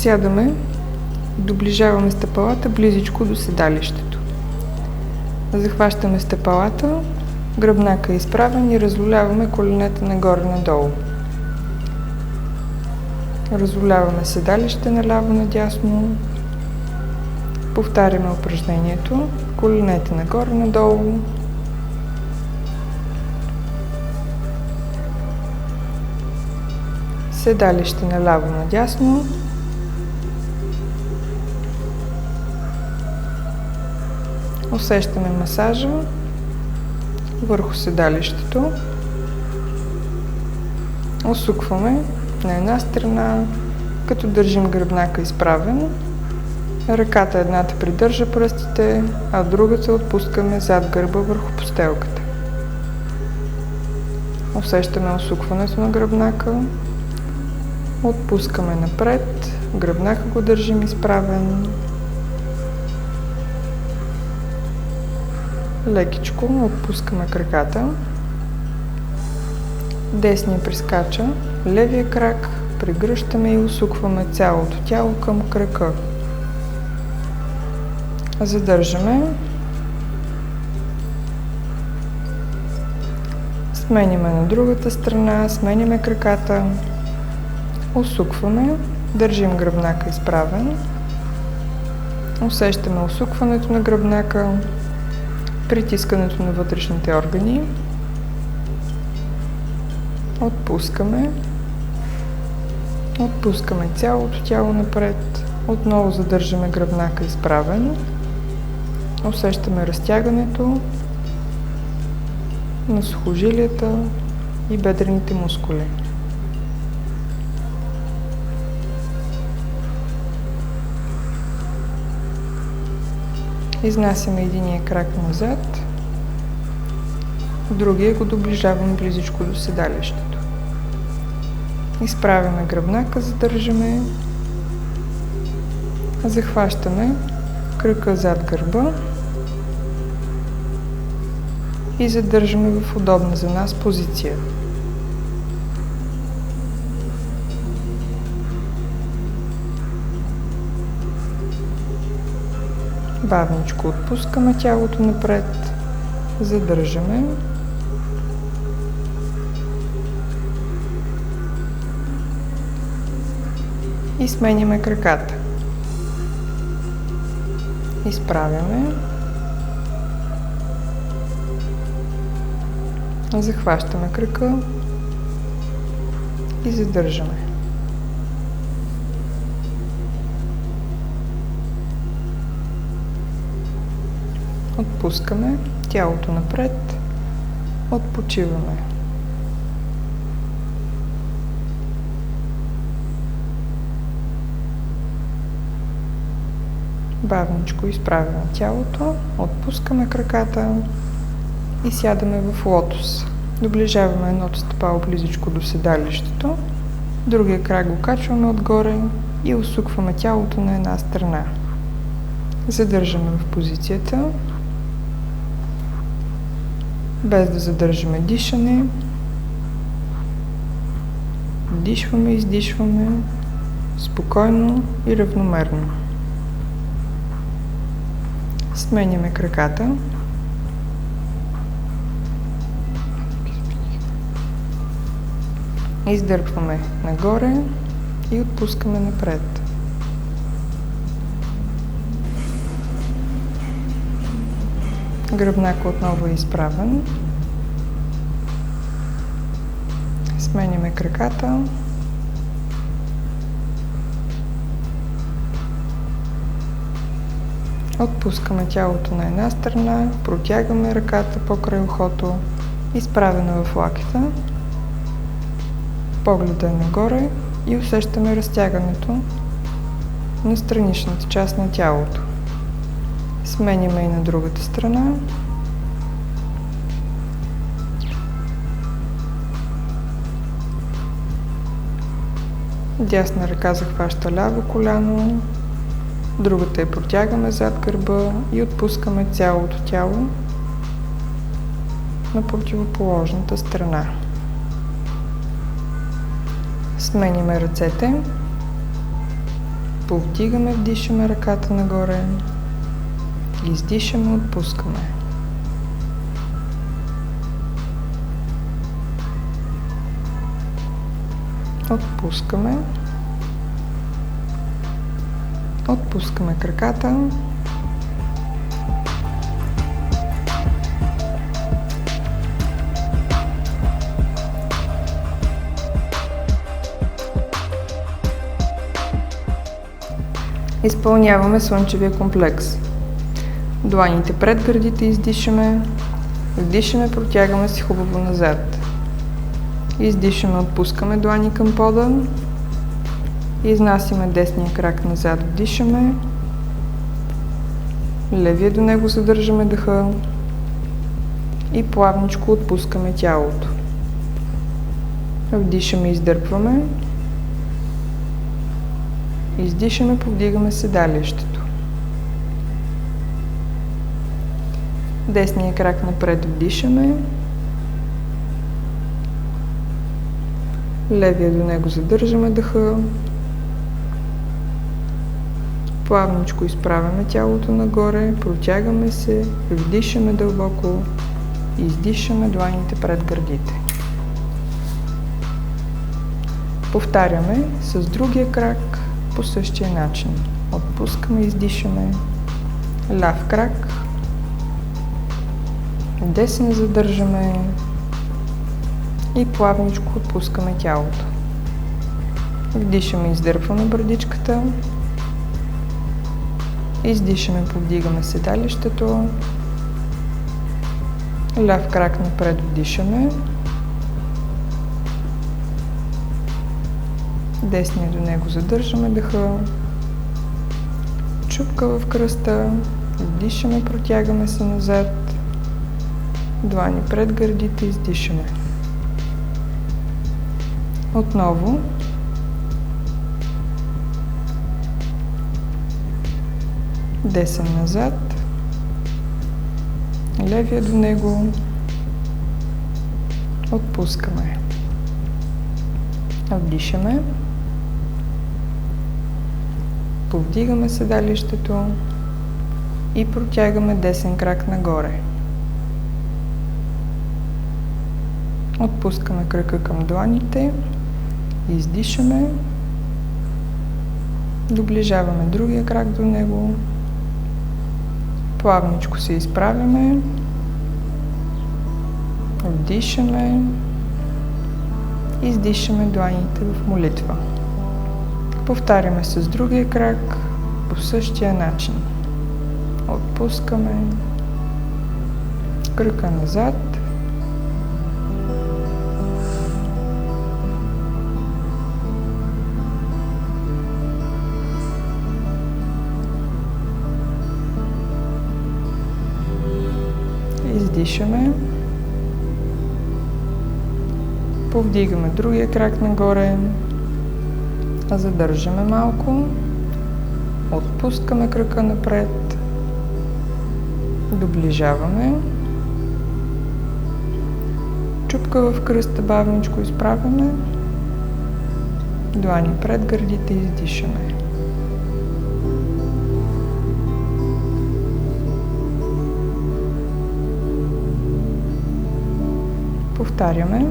Сядаме и доближаваме стъпалата близичко до седалището. Захващаме стъпалата, гръбнака е изправен и разлоляваме коленете нагоре-надолу. Разлоляваме седалище наляво-надясно. Повтаряме упражнението. Коленете нагоре-надолу. Седалище наляво-надясно. Усещаме масажа върху седалището. Усукваме на една страна, като държим гръбнака изправен. Ръката едната придържа пръстите, а другата отпускаме зад гърба върху постелката. Усещаме усукването на гръбнака. Отпускаме напред, гръбнака го държим изправен. Лекичко отпускаме краката. Десния прескача, левия крак, прегръщаме и усукваме цялото тяло към крака. Задържаме. Сменяме на другата страна, сменяме краката. Усукваме, държим гръбнака изправен. Усещаме усукването на гръбнака, притискането на вътрешните органи. Отпускаме. Отпускаме цялото тяло напред. Отново задържаме гръбнака изправен. Усещаме разтягането на сухожилията и бедрените мускули. Изнасяме единия крак назад, другия го доближаваме близичко до седалището. Изправяме гръбнака, задържаме, захващаме кръка зад гърба и задържаме в удобна за нас позиция. Бавничко отпускаме тялото напред, задържаме. И сменяме краката. Изправяме. Захващаме крака и задържаме. Отпускаме тялото напред, отпочиваме. Бавничко изправяме тялото, отпускаме краката и сядаме в лотос. Доближаваме едното стъпало близичко до седалището, другия крак го качваме отгоре и усукваме тялото на една страна. Задържаме в позицията, без да задържаме дишане. Дишваме, издишваме спокойно и равномерно. Сменяме краката. Издърпваме нагоре и отпускаме напред. Гръбнака отново е изправен. Сменяме краката. Отпускаме тялото на една страна, протягаме ръката покрай ухото, изправена в лакета. Погледът е нагоре и усещаме разтягането на страничната част на тялото. Сменяме и на другата страна. Дясна ръка захваща ляво коляно, другата я протягаме зад гърба и отпускаме цялото тяло на противоположната страна. Сменяме ръцете. Повдигаме, вдишаме ръката нагоре. Издишаме, отпускаме. Отпускаме. Отпускаме краката. Изпълняваме слънчевия комплекс. Дланите пред гърдите издишаме. Вдишаме, протягаме се хубаво назад. Издишаме, отпускаме длани към пода. Изнасяме десния крак назад, вдишаме. Левия до него задържаме дъха. И плавничко отпускаме тялото. Вдишаме, издърпваме. Издишаме, повдигаме седалището. Десния крак напред, вдишаме. Левия до него задържаме дъха. Плавничко изправяме тялото нагоре, протягаме се, вдишаме дълбоко, издишаме дланите пред гърдите. Повтаряме с другия крак по същия начин. Отпускаме, издишаме. Ляв крак. Десен задържаме. И плавничко отпускаме тялото. Вдишаме, издърпваме брадичката. Издишаме, повдигаме седалището. Ляв крак напред, вдишаме. Десния до него задържаме дъха. Чупка в кръста. Вдишаме, протягаме се назад. Длани пред гърдите, издишаме. Отново. Десен назад. Левия до него. Отпускаме. Вдишаме. Повдигаме седалището и протягаме десен крак нагоре. Отпускаме крака към дланите. Издишаме. Доближаваме другия крак до него. Плавничко се изправяме. Вдишаме. Издишаме дланите в молитва. Повтаряме с другия крак по същия начин. Отпускаме. Крака назад. Издишаме. Повдигаме другия крак нагоре. Задържаме малко. Отпускаме крака напред. Доближаваме. Чупка в кръста, бавничко изправяме. Длани пред гърдите, издишаме. Повтаряме.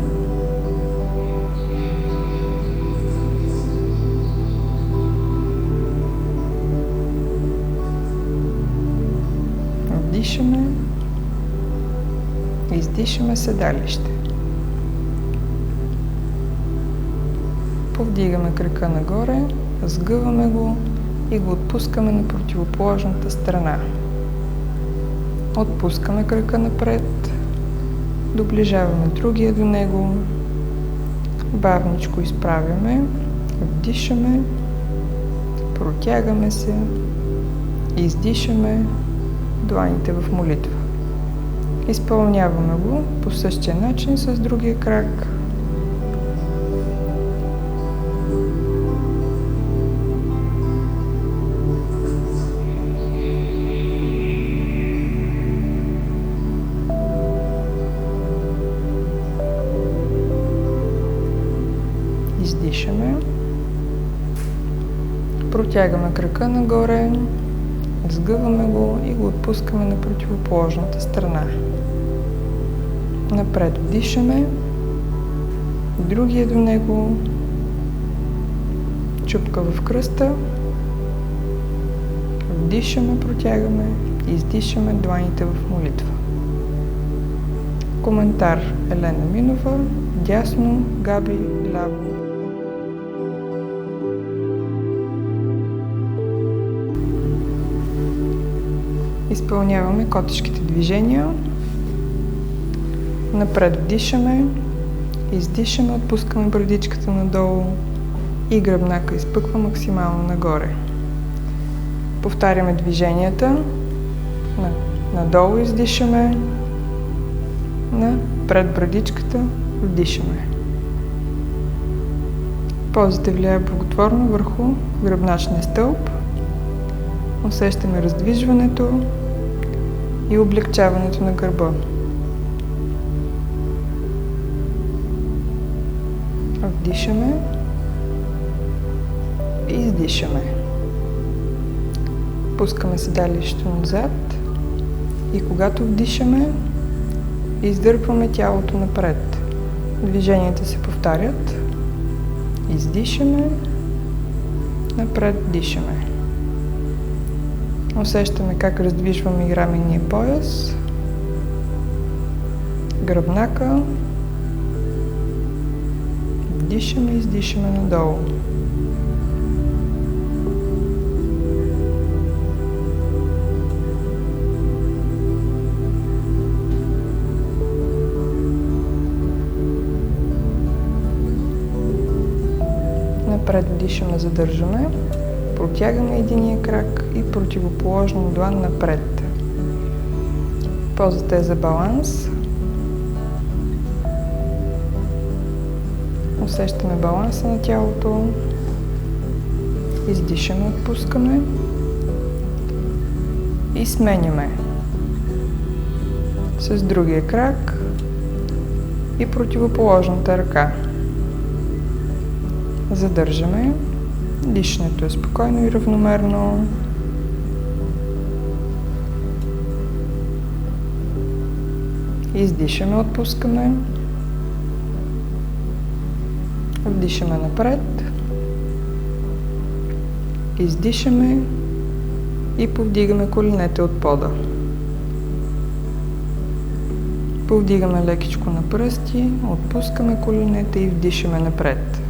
Вдишаме. Издишаме седалище. Повдигаме крака нагоре, сгъваме го и го отпускаме на противоположната страна. Отпускаме крака напред. Доближаваме другия до него. Бавничко изправяме. Вдишаме. Протягаме се. Издишаме. Дланите в молитва. Изпълняваме го по същия начин с другия крак. Издишаме. Протягаме крака нагоре, сгъваме го и го отпускаме на противоположната страна. Напред вдишаме, другия до него, чупка в кръста, вдишаме, протягаме, издишаме дланите в молитва. Коментар: Елена Минова, дясно, Габи, ляво. Изпълняваме котешките движения. Напред вдишаме, издишаме, отпускаме брадичката надолу и гръбнака изпъква максимално нагоре. Повтаряме движенията. Надолу издишаме, напред брадичката вдишаме. Позата влияе благотворно върху гръбначния стълб. Усещаме раздвижването и облегчаването на гърба. Вдишаме и издишаме. Пускаме седалището назад и когато вдишаме, издърпваме тялото напред. Движенията се повтарят. Издишаме, напред дишаме. Усещаме как раздвижваме и раменния пояс, гръбнака. Вдишаме и издишаме надолу. Напред вдишаме, задържаме, протягаме единия крак и противоположна длан напред. Позата е за баланс. Усещаме баланса на тялото. Издишаме, отпускаме и сменяме с другия крак и противоположната ръка. Задържаме. Дишането е спокойно и равномерно. Издишаме, отпускаме. Вдишаме напред. Издишаме и повдигаме коленете от пода. Повдигаме лекичко на пръсти, отпускаме коленете и вдишаме напред.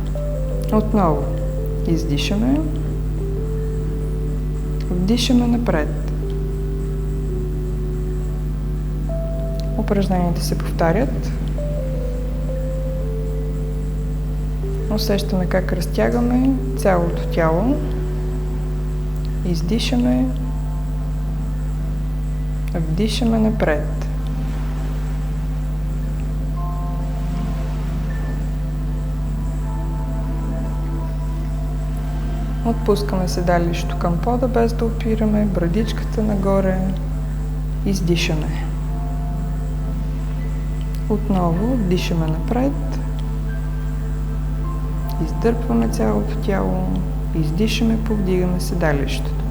Отново издишаме, вдишаме напред. Упражненията се повтарят. Усещаме как разтягаме цялото тяло. Издишаме, вдишаме напред. Отпускаме седалището към пода, без да опираме, брадичката нагоре. Издишаме. Отново вдишаме напред. Издърпваме цялото тяло. Издишаме, повдигаме седалището.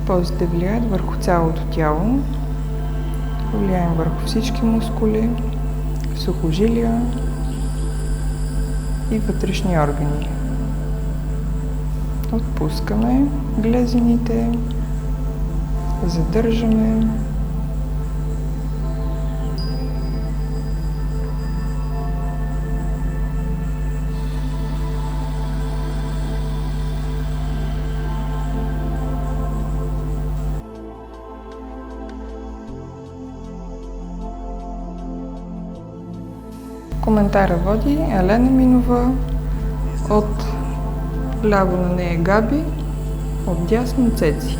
Позите влияят върху цялото тяло. Влияем върху всички мускули, сухожилия и вътрешни органи. Отпускаме глезените, задържаме. Коментара води Елена Минова, от ляво на нея Габи, от дясно Цеци.